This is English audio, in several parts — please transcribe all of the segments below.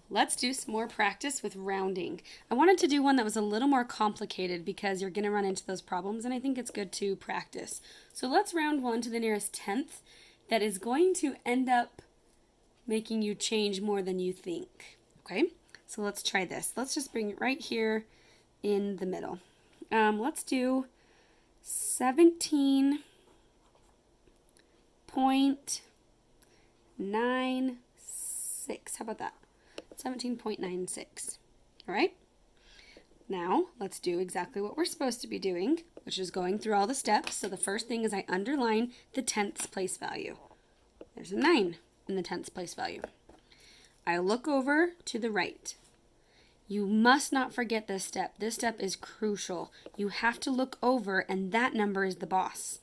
let's do some more practice with rounding. I wanted to do one that was a little more complicated because you're going to run into those problems, and I think it's good to practice. So let's round 1 to the nearest tenth. That is going to end up making you change more than you think. Okay, so let's try this. Let's just bring it right here in the middle. Let's do 17.96. How about that? 17.96. All right. Now let's do exactly what we're supposed to be doing, which is going through all the steps. So the first thing is I underline the tenths place value. There's a 9 in the tenths place value. I look over to the right. You must not forget this step. This step is crucial. You have to look over, and that number is the boss.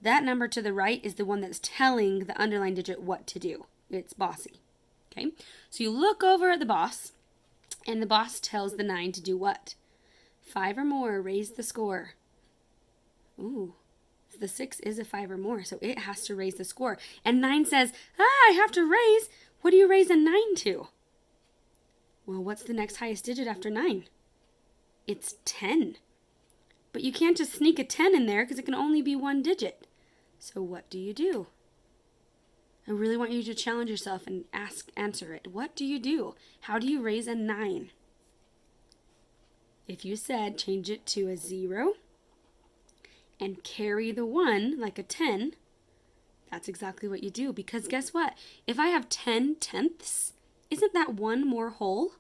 That number to the right is the one that's telling the underlined digit what to do. It's bossy. Okay? So you look over at the boss, and the boss tells the 9 to do what? 5 or more, raise the score. Ooh, the 6 is a 5 or more, so it has to raise the score. And 9 says, I have to raise. What do you raise a 9 to? Well, what's the next highest digit after 9? It's 10. But you can't just sneak a 10 in there because it can only be one digit. So what do you do? I really want you to challenge yourself and answer it. What do you do? How do you raise a 9? If you said change it to a 0 and carry the 1 like a 10, that's exactly what you do. Because guess what? If I have 10 tenths, isn't that one more whole?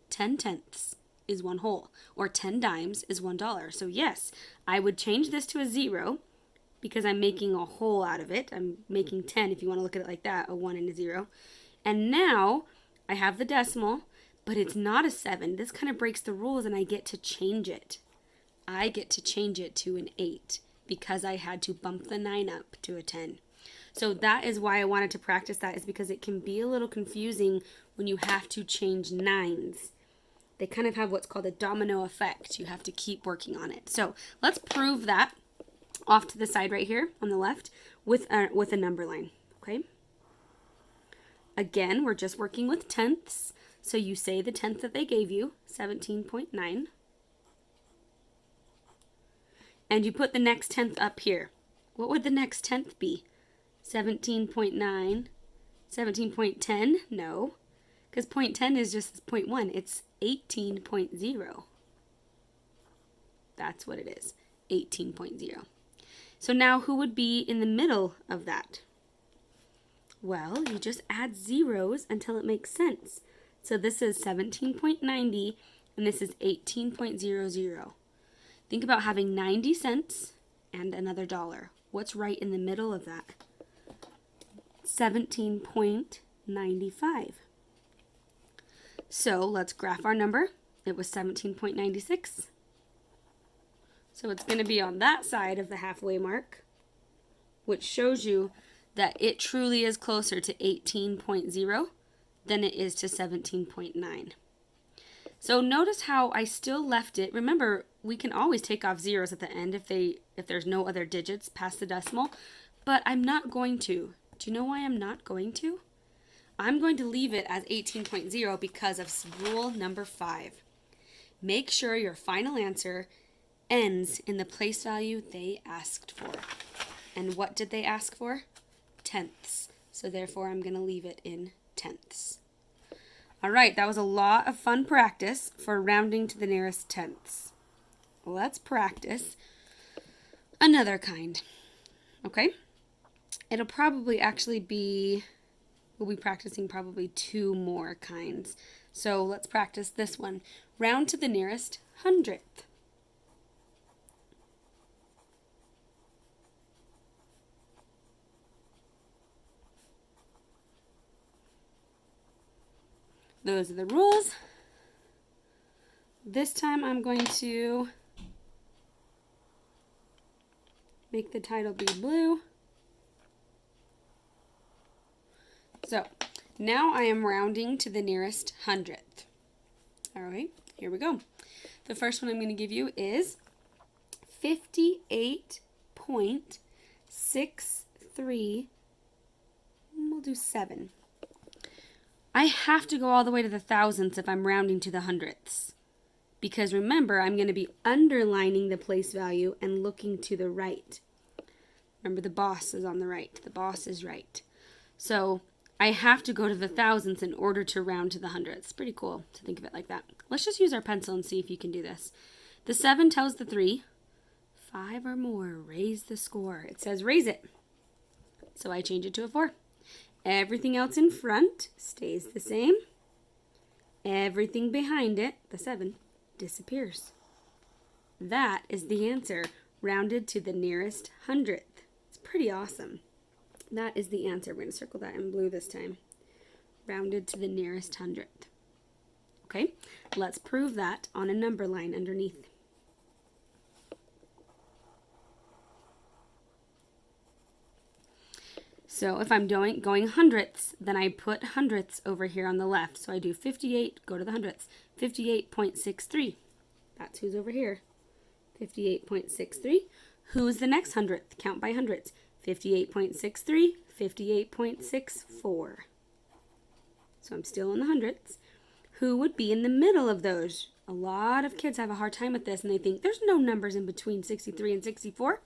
10 tenths is one whole, or 10 dimes is $1. So yes, I would change this to a 0 because I'm making a whole out of it. I'm making 10 if you want to look at it like that, a 1 and a 0. And now I have the decimal, but it's not a 7. This kind of breaks the rules, and I get to change it. I get to change it to an 8 because I had to bump the 9 up to a 10. So that is why I wanted to practice that, is because it can be a little confusing when you have to change 9s. They kind of have what's called a domino effect. You have to keep working on it. So let's prove that off to the side right here on the left with a number line. Okay. Again, we're just working with tenths. So you say the tenth that they gave you, 17.9. And you put the next tenth up here. What would the next tenth be? 17.9, 17.10? No, because 0.10 is just 0.1. It's 18.0. That's what it is, 18.0. So now who would be in the middle of that? Well, you just add zeros until it makes sense. So this is 17.90 and this is 18.00. Think about having 90 cents and another dollar. What's right in the middle of that? 17.95. So let's graph our number. It was 17.96. So it's going to be on that side of the halfway mark, which shows you that it truly is closer to 18.0 than it is to 17.9. So notice how I still left it. Remember, we can always take off zeros at the end if there's no other digits past the decimal, but I'm not going to. Do you know why I'm not going to? I'm going to leave it as 18.0 because of rule number 5. Make sure your final answer ends in the place value they asked for. And what did they ask for? Tenths. So therefore, I'm going to leave it in tenths. All right, that was a lot of fun practice for rounding to the nearest tenths. Let's practice another kind. Okay? It'll probably we'll be practicing probably 2 more kinds. So let's practice this one. Round to the nearest hundredth. Those are the rules. This time I'm going to make the title be blue. So now I am rounding to the nearest hundredth. All right, here we go. The first one I'm going to give you is 58.63. We'll do 7. I have to go all the way to the thousandths if I'm rounding to the hundredths. Because remember, I'm going to be underlining the place value and looking to the right. Remember, the boss is on the right. The boss is right. So I have to go to the thousandths in order to round to the hundredths. Pretty cool to think of it like that. Let's just use our pencil and see if you can do this. The 7 tells the 3. 5 or more, raise the score. It says raise it. So I change it to a 4. Everything else in front stays the same. Everything behind it, the 7, disappears. That is the answer, rounded to the nearest hundredth. It's pretty awesome. That is the answer. We're going to circle that in blue this time. Rounded to the nearest hundredth. Okay, let's prove that on a number line underneath. So if I'm going hundredths, then I put hundredths over here on the left. So I do 58, go to the hundredths, 58.63. That's who's over here, 58.63. Who's the next hundredth? Count by hundredths, 58.63, 58.64. So I'm still in the hundredths. Who would be in the middle of those? A lot of kids have a hard time with this and they think there's no numbers in between 63 and 64.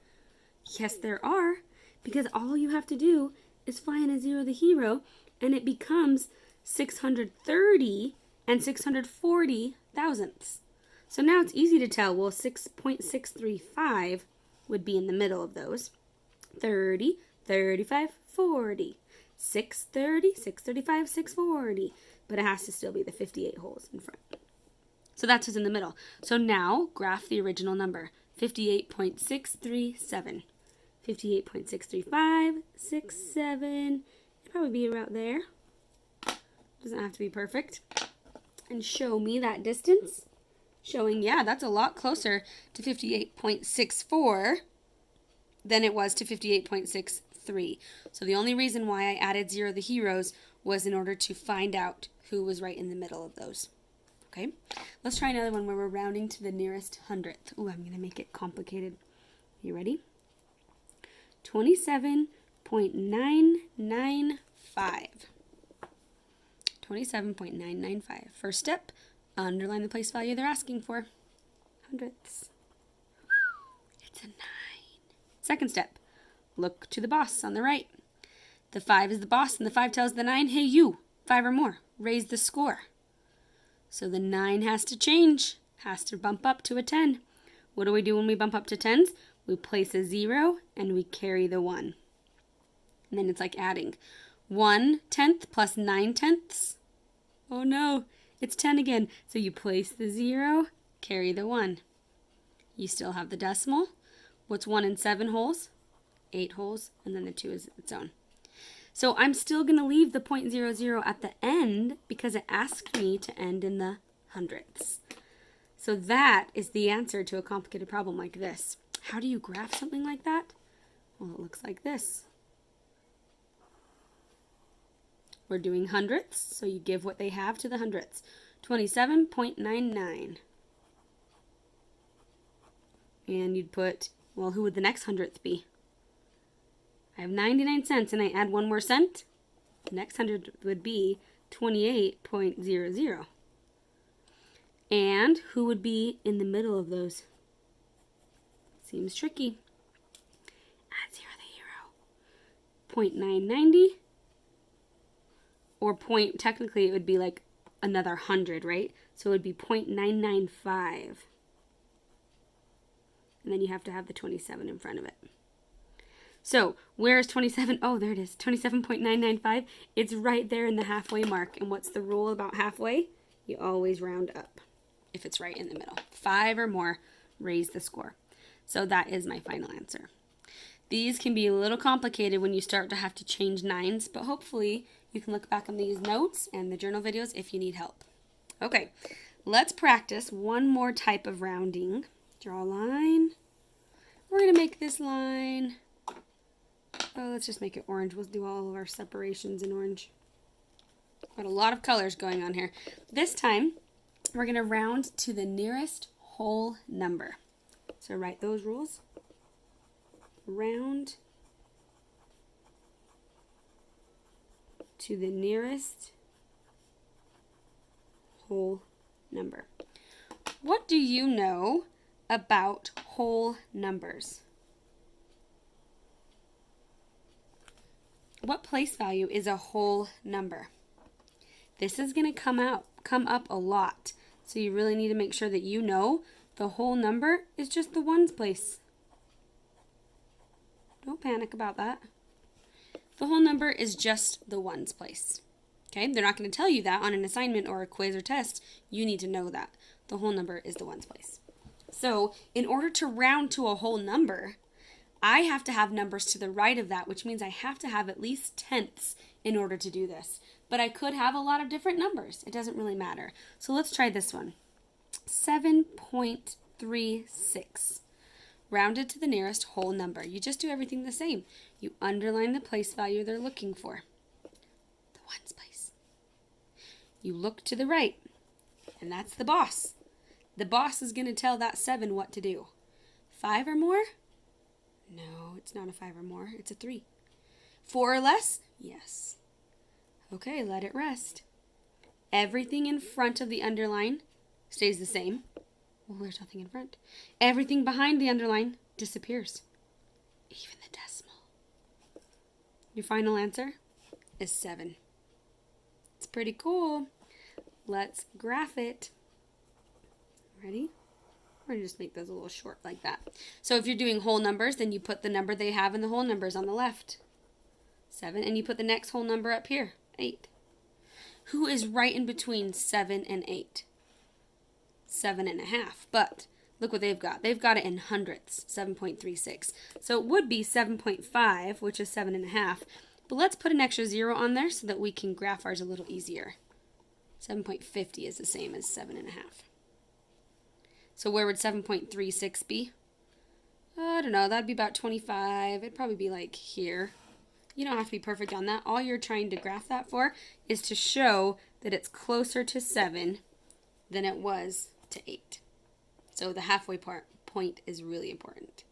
Yes, there are. Because all you have to do is fly in a 0 the hero, and it becomes 630 and 640 thousandths. So now it's easy to tell, well, 6.635 would be in the middle of those. 30, 35, 40. 630, 635, 640. But it has to still be the 58 holes in front. So that's what's in the middle. So now graph the original number, 58.637. 58.635, 67, it'd probably be about there. Doesn't have to be perfect. And show me that distance. Showing, yeah, that's a lot closer to 58.64 than it was to 58.63. So the only reason why I added 0 the heroes was in order to find out who was right in the middle of those. Okay, let's try another one where we're rounding to the nearest hundredth. Ooh, I'm going to make it complicated. You ready? 27.995. 27.995. First step, underline the place value they're asking for. Hundredths. It's a 9. Second step, look to the boss on the right. The 5 is the boss and the 5 tells the 9, hey you, 5 or more, raise the score. So the 9 has to change, has to bump up to a 10. What do we do when we bump up to 10s? We place a 0 and we carry the 1. And then it's like adding 1/10 plus 9/10. Oh no, it's 10 again. So you place the 0, carry the 1. You still have the decimal. What's 1 in 7 holes? 8 holes, and then the 2 is its own. So I'm still going to leave the 0.00 at the end because it asked me to end in the hundredths. So that is the answer to a complicated problem like this. How do you graph something like that? Well, it looks like this. We're doing hundredths, so you give what they have to the hundredths. 27.99. And you'd put, well, who would the next hundredth be? I have 99 cents and I add 1 more cent. The next hundredth would be 28.00. And who would be in the middle of those? Seems tricky. Add 0 the hero. 0.990. Or technically it would be like another 100, right? So it would be 0.995. And then you have to have the 27 in front of it. So where is 27? Oh, there it is. 27.995. It's right there in the halfway mark. And what's the rule about halfway? You always round up if it's right in the middle. 5 or more, raise the score. So that is my final answer. These can be a little complicated when you start to have to change 9s, but hopefully you can look back on these notes and the journal videos if you need help. Okay, let's practice one more type of rounding. Draw a line. We're going to make this line. Oh, let's just make it orange. We'll do all of our separations in orange. Got a lot of colors going on here. This time, we're going to round to the nearest whole number. So write those rules. Round to the nearest whole number. What do you know about whole numbers? What place value is a whole number? This is going to come up a lot. So you really need to make sure that you know the whole number is just the ones place. Don't panic about that. The whole number is just the ones place. Okay? They're not going to tell you that on an assignment or a quiz or test. You need to know that. The whole number is the ones place. So in order to round to a whole number, I have to have numbers to the right of that, which means I have to have at least tenths in order to do this. But I could have a lot of different numbers. It doesn't really matter. So let's try this one. 7.36. Rounded to the nearest whole number. You just do everything the same. You underline the place value they're looking for. The ones place. You look to the right, and that's the boss. The boss is going to tell that 7 what to do. 5 or more? No, it's not a 5 or more. It's a 3. 4 or less? Yes. Okay, let it rest. Everything in front of the underline stays the same. Well, there's nothing in front. Everything behind the underline disappears. Even the decimal. Your final answer is 7. It's pretty cool. Let's graph it. Ready? We're going to just make those a little short like that. So if you're doing whole numbers, then you put the number they have in the whole numbers on the left. 7. And you put the next whole number up here. 8. Who is right in between 7 and 8? 7.5. But look what they've got. They've got it in hundredths, 7.36. So it would be 7.5, which is 7.5. But let's put an extra 0 on there so that we can graph ours a little easier. 7.50 is the same as 7.5. So where would 7.36 be? I don't know. That'd be about 25. It'd probably be like here. You don't have to be perfect on that. All you're trying to graph that for is to show that it's closer to 7 than it was to 8. So the halfway point is really important.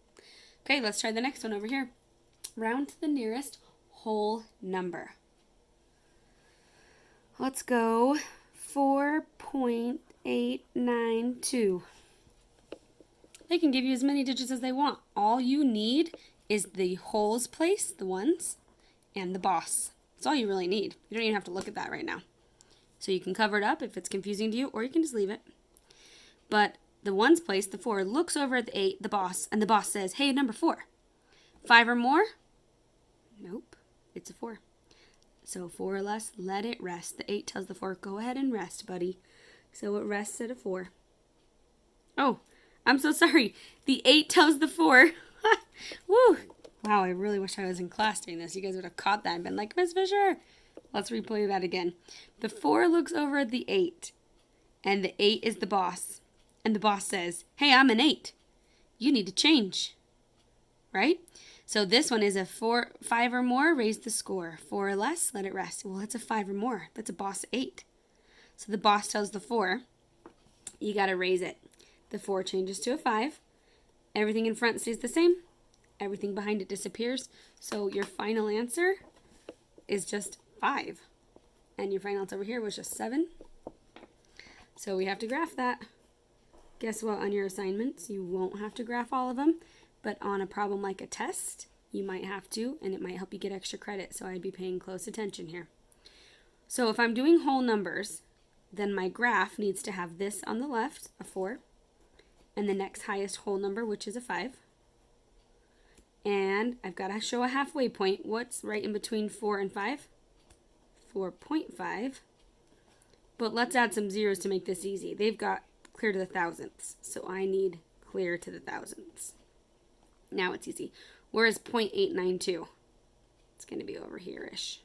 Okay, let's try the next one over here. Round to the nearest whole number. Let's go 4.892. They can give you as many digits as they want. All you need is the wholes place, the ones, and the boss. That's all you really need. You don't even have to look at that right now. So you can cover it up if it's confusing to you, or you can just leave it. But the ones place, the 4, looks over at the 8, the boss, and the boss says, hey, number 4. 5 or more? Nope, it's a 4. So 4 or less, let it rest. The 8 tells the 4, go ahead and rest, buddy. So it rests at a 4. Oh, I'm so sorry. The 8 tells the 4. Woo! Wow, I really wish I was in class doing this. You guys would have caught that and been like, Miss Fisher. Let's replay that again. The 4 looks over at the 8, and the 8 is the boss. And the boss says, hey, I'm an 8. You need to change. Right? So this one is a 5 or more, raise the score. 4 or less, let it rest. Well, that's a 5 or more. That's a boss 8. So the boss tells the 4, you got to raise it. The 4 changes to a 5. Everything in front stays the same. Everything behind it disappears. So your final answer is just 5. And your final answer over here was just 7. So we have to graph that. Guess what? On your assignments, you won't have to graph all of them. But on a problem like a test, you might have to, and it might help you get extra credit. So I'd be paying close attention here. So if I'm doing whole numbers, then my graph needs to have this on the left, a 4, and the next highest whole number, which is a 5. And I've got to show a halfway point. What's right in between 4 and 5? 4.5. But let's add some zeros to make this easy. They've got clear to the thousandths, so I need clear to the thousandths. Now it's easy. Where is 0.892? It's going to be over here-ish.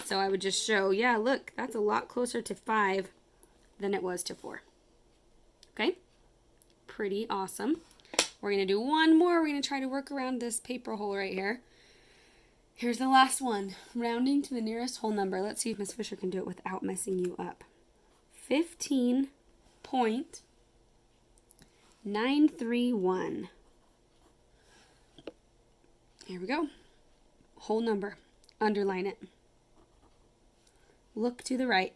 So I would just show, yeah, look, that's a lot closer to 5 than it was to 4. Okay? Pretty awesome. We're going to do one more. We're going to try to work around this paper hole right here. Here's the last one. Rounding to the nearest whole number. Let's see if Miss Fisher can do it without messing you up. 15.931. Here we go. Whole number. Underline it. Look to the right.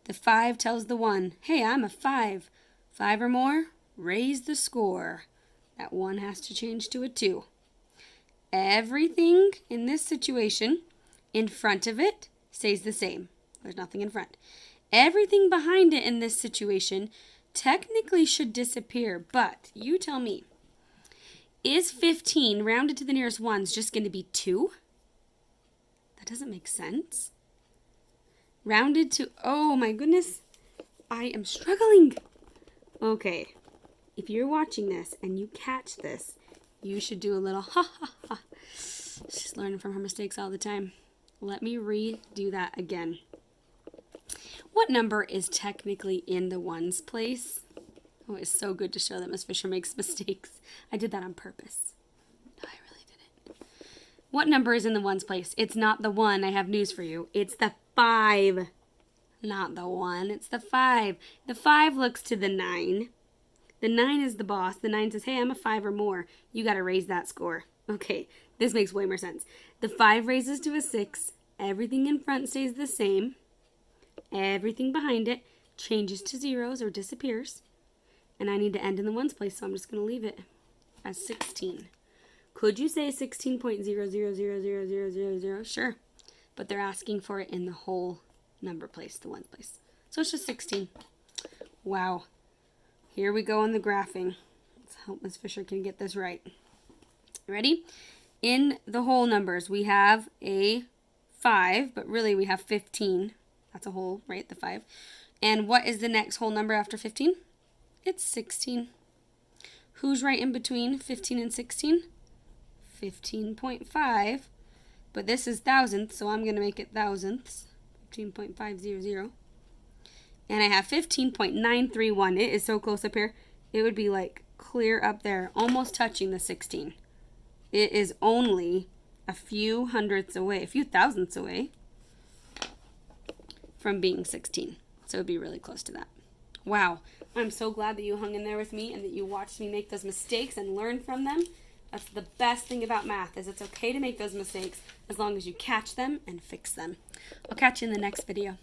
The 5 tells the 1, hey, I'm a 5. 5 or more, raise the score. That 1 has to change to a 2. Everything in this situation in front of it stays the same. There's nothing in front. Everything behind it in this situation technically should disappear, but you tell me, is 15 rounded to the nearest ones just going to be 2? That doesn't make sense. Rounded to, oh my goodness, I am struggling. Okay, if you're watching this and you catch this, you should do a little ha ha ha. She's learning from her mistakes all the time. Let me redo that again. What number is technically in the ones place? Oh, it's so good to show that Miss Fisher makes mistakes. I did that on purpose. No, I really didn't. What number is in the ones place? It's not the 1. I have news for you. It's the 5. Not the 1. It's the 5. The 5 looks to the 9. The 9 is the boss. The 9 says, hey, I'm a 5 or more. You got to raise that score. Okay, this makes way more sense. The 5 raises to a 6. Everything in front stays the same. Everything behind it changes to zeros or disappears. And I need to end in the ones place, so I'm just going to leave it as 16. Could you say 16.000000? Sure. But they're asking for it in the whole number place, the ones place. So it's just 16. Wow. Here we go on the graphing. Let's hope Ms. Fisher can get this right. Ready? In the whole numbers, we have a 5, but really we have 15. That's a whole, right? The 5. And what is the next whole number after 15? It's 16. Who's right in between 15 and 16? 15.5. But this is thousandths, so I'm going to make it thousandths. 15.500. And I have 15.931. It is so close up here. It would be like clear up there, almost touching the 16. It is only a few hundredths away, a few thousandths away from being 16. So it would be really close to that. Wow. I'm so glad that you hung in there with me and that you watched me make those mistakes and learn from them. That's the best thing about math, is it's okay to make those mistakes as long as you catch them and fix them. I'll catch you in the next video.